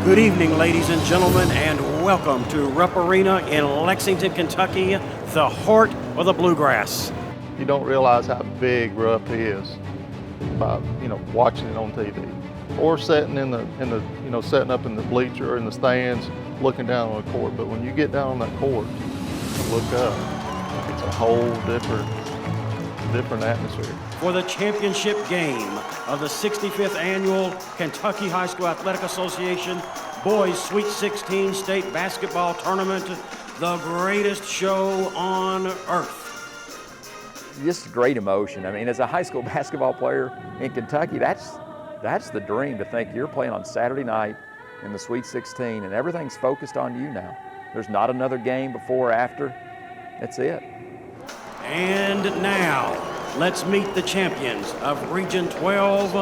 Good evening, ladies and gentlemen, and welcome to Rupp Arena in Lexington, Kentucky, the heart of the Bluegrass. You don't realize how big Rupp is by watching it on TV, or sitting setting up in the bleacher or in the stands, looking down on the court. But when you get down on that court and look up, it's a whole different atmosphere. For the championship game of the 65th Annual Kentucky High School Athletic Association Boys Sweet 16 State Basketball Tournament, the greatest show on earth. Just great emotion. I mean, as a high school basketball player in Kentucky, that's the dream, to think you're playing on Saturday night in the Sweet 16 and everything's focused on you now. There's not another game before or after. That's it. And now, let's meet the champions of Region 12,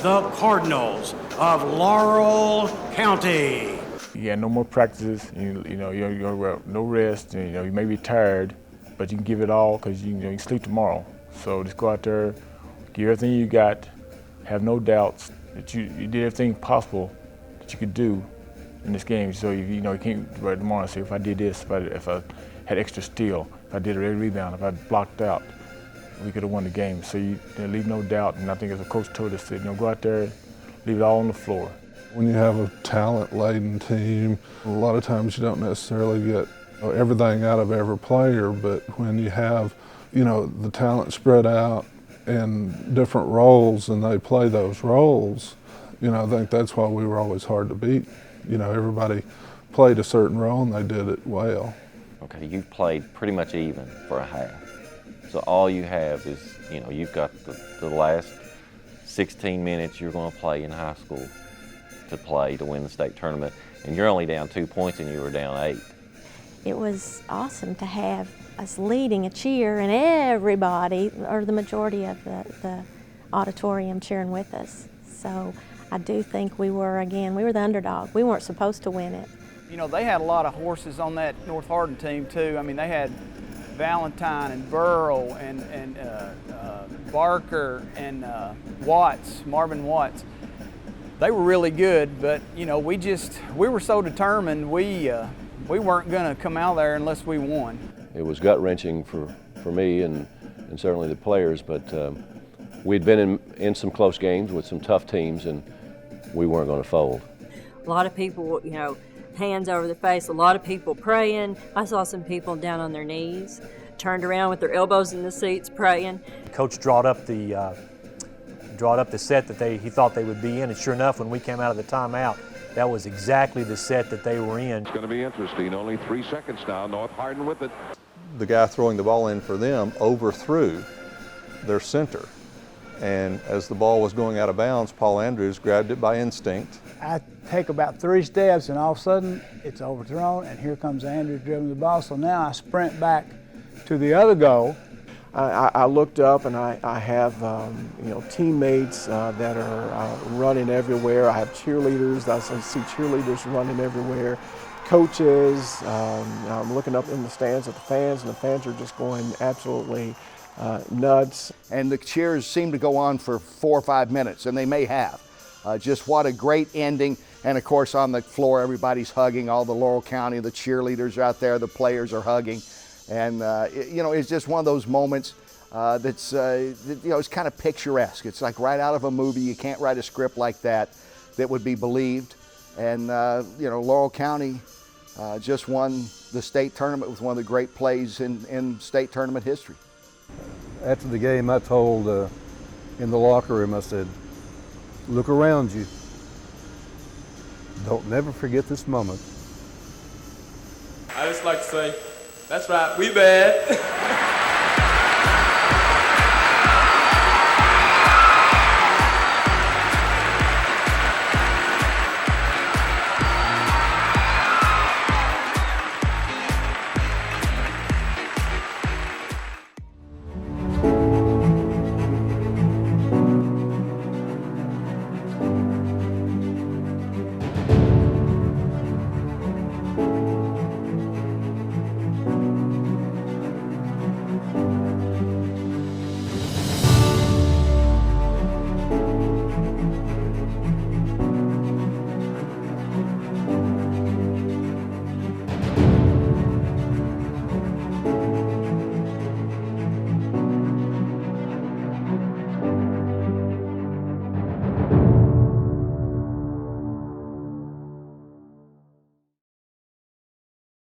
the Cardinals of Laurel County. You had no more practices, you're no rest, you may be tired, but you can give it all because you can sleep tomorrow. So just go out there, give everything you got, have no doubts that you did everything possible that you could do in this game. So you can't right tomorrow and say, if I did this, if I had extra steal, if I did a rebound, if I blocked out, we could have won the game. So you leave no doubt, and I think as a coach told us, go out there, leave it all on the floor. When you have a talent-laden team, a lot of times you don't necessarily get everything out of every player, but when you have, the talent spread out in different roles and they play those roles, I think that's why we were always hard to beat. Everybody played a certain role and they did it well. Okay, you've played pretty much even for a half. So all you have is, you've got the last 16 minutes you're going to play in high school to win the state tournament, and you're only down 2 points and you were down 8. It was awesome to have us leading a cheer and everybody, or the majority of the auditorium, cheering with us. So I do think we were the underdog. We weren't supposed to win it. They had a lot of horses on that North Hardin team too. I mean, they had Valentine and Burrow and Barker and Marvin Watts. They were really good, but we were so determined we weren't going to come out there unless we won. It was gut-wrenching for me and certainly the players, but we'd been in some close games with some tough teams, and we weren't going to fold. A lot of people, hands over their face, a lot of people praying. I saw some people down on their knees, turned around with their elbows in the seats praying. Coach drawed up the set that he thought they would be in, and sure enough, when we came out of the timeout, that was exactly the set that they were in. It's going to be interesting. Only 3 seconds now. North Hardin with it. The guy throwing the ball in for them overthrew their center. And as the ball was going out of bounds, Paul Andrews grabbed it by instinct. I take about 3 steps and all of a sudden it's overthrown, and here comes Andrews dribbling the ball. So now I sprint back to the other goal. I looked up and I have teammates that are running everywhere. I have cheerleaders. I see cheerleaders running everywhere. Coaches. I'm looking up in the stands at the fans, and the fans are just going absolutely nuts. And the cheers seem to go on for 4 or 5 minutes, and they may have. Just what a great ending. And of course on the floor everybody's hugging. All the Laurel County, the cheerleaders are out there, the players are hugging. And it's just one of those moments that's it's kind of picturesque. It's like right out of a movie. You can't write a script like that would be believed. And Laurel County just won the state tournament with one of the great plays in state tournament history. After the game, I told in the locker room, I said, look around you. Don't never forget this moment. I just like to say, that's right, we bad.